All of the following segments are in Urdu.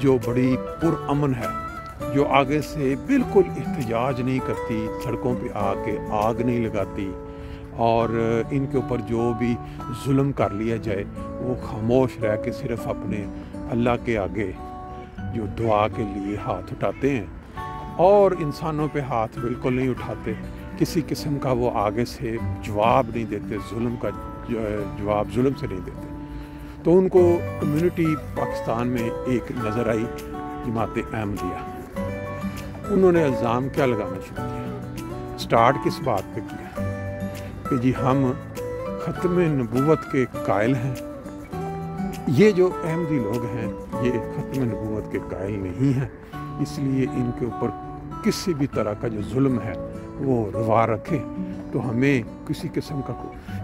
جو بڑی پرامن ہے، جو آگے سے بالکل احتجاج نہیں کرتی، سڑکوں پہ آ کے آگ نہیں لگاتی، اور ان کے اوپر جو بھی ظلم کر لیا جائے وہ خاموش رہ کے صرف اپنے اللہ کے آگے جو دعا کے لیے ہاتھ اٹھاتے ہیں، اور انسانوں پہ ہاتھ بالکل نہیں اٹھاتے، کسی قسم کا وہ آگے سے جواب نہیں دیتے، ظلم کا جواب ظلم سے نہیں دیتے۔ تو ان کو کمیونٹی پاکستان میں ایک نظر آئی، جماعت احمدیہ۔ انہوں نے الزام کیا لگانا شروع کیا، سٹارٹ کس بات پہ کیا کہ جی ہم ختم نبوت کے قائل ہیں۔ یہ جو احمدی لوگ ہیں یہ ختم نبوت کے قائل نہیں ہیں، اس لیے ان کے اوپر کسی بھی طرح کا جو ظلم ہے وہ روا رکھے تو ہمیں کسی قسم کا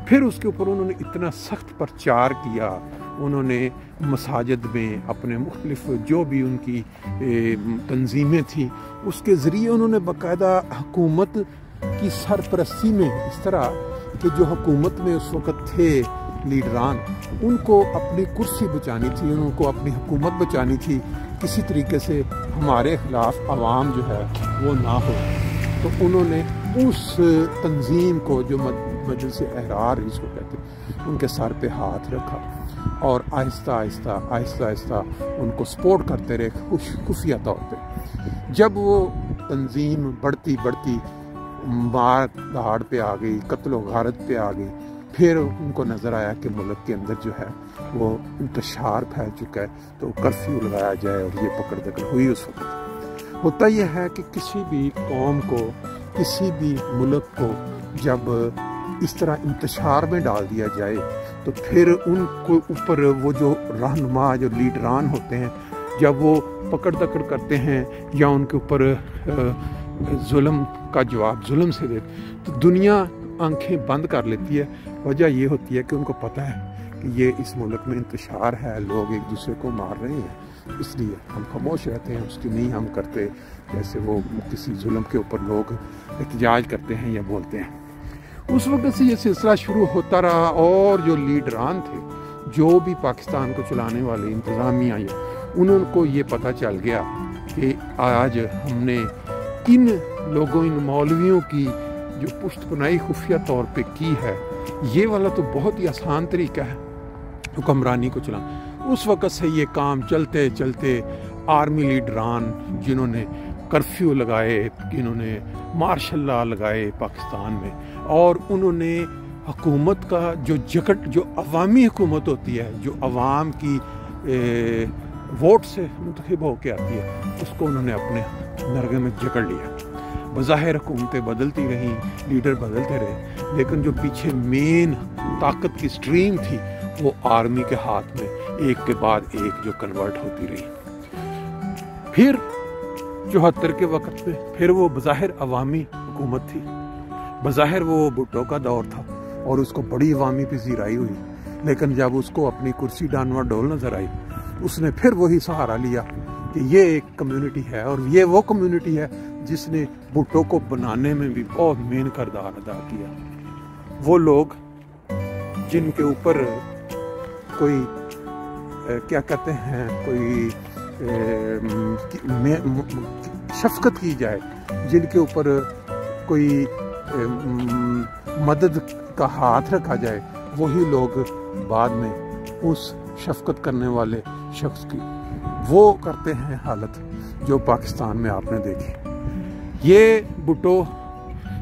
پھر اس کے اوپر انہوں نے اتنا سخت پرچار کیا، انہوں نے مساجد میں اپنے مختلف جو بھی ان کی تنظیمیں تھیں اس کے ذریعے انہوں نے باقاعدہ حکومت کی سرپرستی میں، اس طرح کہ جو حکومت میں اس وقت تھے لیڈران، ان کو اپنی کرسی بچانی تھی، ان کو اپنی حکومت بچانی تھی، کسی طریقے سے ہمارے خلاف عوام جو ہے وہ نہ ہو۔ تو انہوں نے اس تنظیم کو جو مجلس احرار اس کو کہتے ہیں، ان کے سر پہ ہاتھ رکھا اور آہستہ آہستہ ان کو سپورٹ کرتے رہے خفیہ طور پہ۔ جب وہ تنظیم بڑھتی مار دھاڑ پہ آ گئی، قتل و غارت پہ آ گئی، پھر ان کو نظر آیا کہ ملک کے اندر جو ہے وہ انتشار پھیل چکا ہے، تو کرفیو لگایا جائے، اور یہ پکڑ دکڑ ہوئی۔ اس وقت ہوتا یہ ہے کہ کسی بھی قوم کو، کسی بھی ملک کو جب اس طرح انتشار میں ڈال دیا جائے تو پھر ان کو اوپر وہ جو رہنما، جو لیڈران ہوتے ہیں، جب وہ پکڑ دکڑ کرتے ہیں یا ان کے اوپر ظلم کا جواب ظلم سے دے تو دنیا آنکھیں بند کر لیتی ہے۔ وجہ یہ ہوتی ہے کہ ان کو پتہ ہے کہ یہ اس ملک میں انتشار ہے، لوگ ایک دوسرے کو مار رہے ہیں، اس لیے ہم خاموش رہتے ہیں، اس کی نہیں ہم کرتے جیسے وہ کسی ظلم کے اوپر لوگ احتجاج کرتے ہیں یا بولتے ہیں۔ اس وقت سے یہ سلسلہ شروع ہوتا رہا، اور جو لیڈران تھے، جو بھی پاکستان کو چلانے والے انتظامیہ، انہوں کو یہ پتہ چل گیا کہ آج ہم نے ان لوگوں، ان مولویوں کی جو پشت پناہی خفیہ طور پہ کی ہے، یہ والا تو بہت ہی آسان طریقہ ہے حکمرانی کو چلانا۔ اس وقت سے یہ کام چلتے چلتے آرمی لیڈران جنہوں نے کرفیو لگائے، جنہوں نے مارشل لا لگائے پاکستان میں، اور انہوں نے حکومت کا جو عوامی حکومت ہوتی ہے، جو عوام کی ووٹ سے منتخب ہو کے آتی ہے، اس کو انہوں نے اپنے نرغے میں جکڑ لیا۔ بظاہر حکومتیں بدلتی رہیں، لیڈر بدلتے رہے، لیکن جو پیچھے مین طاقت کی سٹریم تھی وہ آرمی کے ہاتھ میں ایک کے بعد ایک جو کنورٹ ہوتی رہی۔ پھر 74 کے وقت میں پھر وہ بظاہر عوامی حکومت تھی، بظاہر وہ بھٹو کا دور تھا اور اس کو بڑی عوامی پذیرائی ہوئی، لیکن جب اس کو اپنی کرسی ڈانوا ڈول نظر آئی، اس نے پھر وہی سہارا لیا کہ یہ ایک کمیونٹی ہے، اور یہ وہ کمیونٹی ہے جس نے بھٹو کو بنانے میں بھی بہت مین کردار ادا کیا۔ وہ لوگ جن کے اوپر کوئی کیا کہتے ہیں، کوئی شفقت کی جائے، جن کے اوپر کوئی مدد کا ہاتھ رکھا جائے، وہی لوگ بعد میں اس شفقت کرنے والے شخص کی وہ کرتے ہیں حالت جو پاکستان میں آپ نے دیکھی۔ یہ بھٹو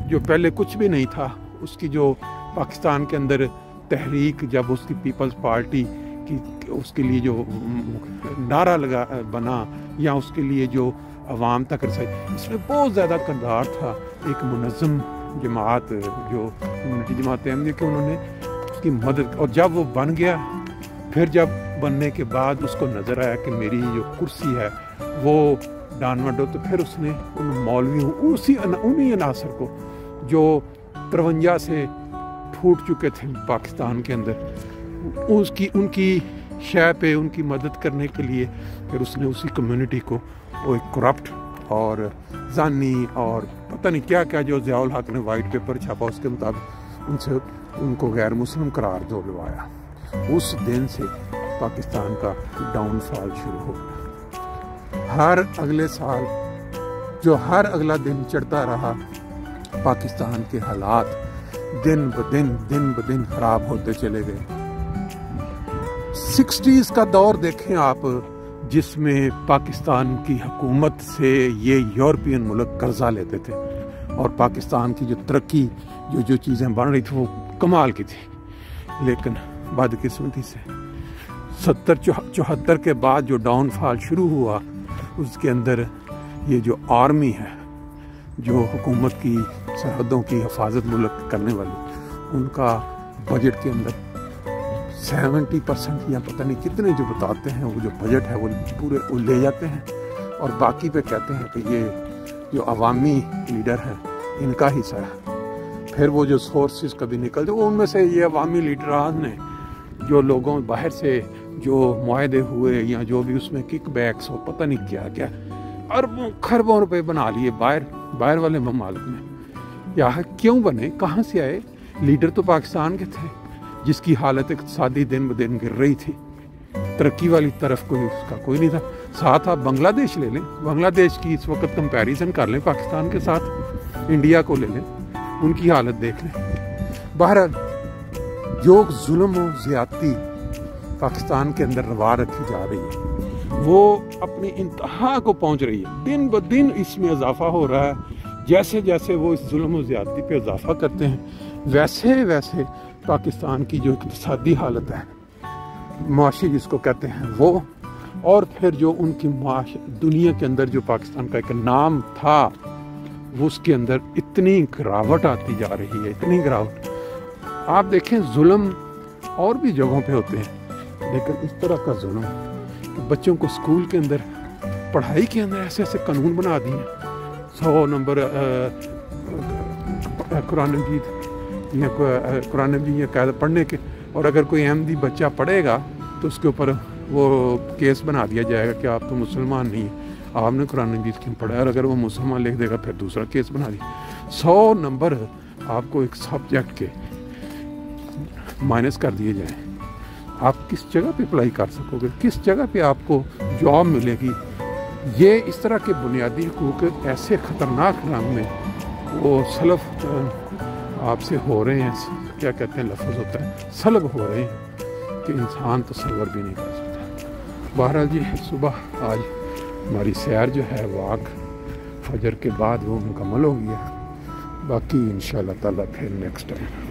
جو پہلے کچھ بھی نہیں تھا، اس کی جو پاکستان کے اندر تحریک، جب اس کی پیپلز پارٹی کی اس کے لیے جو نعرہ بنا، یا اس کے لیے جو عوام تک رسائی، اس میں بہت زیادہ کردار تھا ایک منظم جماعت جو کمیونٹی جماعت احمدیہ کہ انہوں نے اس کی مدد، اور جب وہ بن گیا، پھر جب بننے کے بعد اس کو نظر آیا کہ میری جو کرسی ہے وہ ڈانوا ڈول، تو پھر اس نے ان مولویوں، انہی عناصر کو جو 53 سے پھوٹ چکے تھے پاکستان کے اندر، ان کی شے پہ ان کی مدد کرنے کے لیے، پھر اس نے اسی کمیونٹی کو وہ ایک کرپٹ اور زانی اور پتہ نہیں کیا کیا جو ضیاء الحق نے وائٹ پیپر چھاپا، اس کے مطابق ان کو غیر مسلم قرار دلوایا۔ اس دن سے پاکستان کا ڈاؤن فال شروع ہو گیا۔ ہر اگلے سال جو ہر اگلا دن چڑھتا رہا، پاکستان کے حالات دن بدن خراب ہوتے چلے گئے۔ 60s کا دور دیکھیں آپ، جس میں پاکستان کی حکومت سے یہ یورپین ملک قرضہ لیتے تھے، اور پاکستان کی جو ترقی جو چیزیں بن رہی تھی وہ کمال کی تھی، لیکن بدقسمتی سے 74 کے بعد جو ڈاؤن فال شروع ہوا، اس کے اندر یہ جو آرمی ہے، جو حکومت کی سرحدوں کی حفاظت ملک کرنے والی، ان کا بجٹ کے اندر 70% یا پتہ نہیں کتنے جو بتاتے ہیں، وہ جو بجٹ ہے وہ پورے لے جاتے ہیں، اور باقی پہ کہتے ہیں کہ یہ جو عوامی لیڈر ہیں ان کا حصہ ہے۔ پھر وہ جو سورسز کبھی نکلتے، وہ ان میں سے یہ عوامی لیڈران نے جو لوگوں باہر سے جو معاہدے ہوئے یا جو بھی اس میں کک بیکس ہو، پتہ نہیں کیا کیا، اربوں خربوں روپے بنا لیے باہر والے ممالک میں۔ یہاں کیوں بنے، کہاں سے آئے؟ لیڈر تو پاکستان کے تھے، جس کی حالت اقتصادی دن بدن گر رہی تھی، ترقی والی طرف اس کا کوئی نہیں تھا۔ ساتھ آپ بنگلہ دیش لے لیں، بنگلہ دیش کی اس وقت کمپیریزن کر لیں پاکستان کے ساتھ، انڈیا کو لے لیں، ان کی حالت دیکھ لیں۔ بہرحال جو ظلم و زیادتی پاکستان کے اندر روا رکھی جا رہی ہے، وہ اپنی انتہا کو پہنچ رہی ہے، دن بدن اس میں اضافہ ہو رہا ہے۔ جیسے جیسے وہ اس ظلم و زیادتی پہ اضافہ کرتے ہیں، ویسے ویسے پاکستان کی جو اقتصادی حالت ہے، معاشی جس کو کہتے ہیں وہ، اور پھر جو ان کی دنیا کے اندر جو پاکستان کا ایک نام تھا، وہ اس کے اندر اتنی گراوٹ آتی جا رہی ہے، اتنی گراوٹ۔ آپ دیکھیں ظلم اور بھی جگہوں پہ ہوتے ہیں، لیکن اس طرح کا ظلم کہ بچوں کو اسکول کے اندر پڑھائی کے اندر ایسے ایسے قانون بنا دیے، 100 نمبر قرآن مجید یا قاعدہ پڑھنے کے، اور اگر کوئی احمدی بچہ پڑھے گا تو اس کے اوپر وہ کیس بنا دیا جائے گا کہ آپ تو مسلمان نہیں ہیں، آپ نے قرآن مجید کیوں پڑھا ہے، اور اگر وہ مسلمان لکھ دے گا پھر دوسرا کیس بنا دیا۔ 100 نمبر آپ کو ایک سبجیکٹ کے مائنس کر دیے جائیں، آپ کس جگہ پہ اپلائی کر سکو گے، کس جگہ پہ آپ کو جاب ملے گی؟ یہ اس طرح کے بنیادی حقوق ایسے خطرناک رنگ میں وہ سلب آپ سے ہو رہے ہیں، کیا کہتے ہیں لفظ ہوتا ہے، سلب ہو رہے ہیں کہ انسان تصور بھی نہیں کر سکتا۔ بہرحال جی، صبح آج ہماری سیر جو ہے واک فجر کے بعد وہ مکمل ہو گیا، باقی انشاءاللہ تعالیٰ پھر نیکسٹ ٹائم۔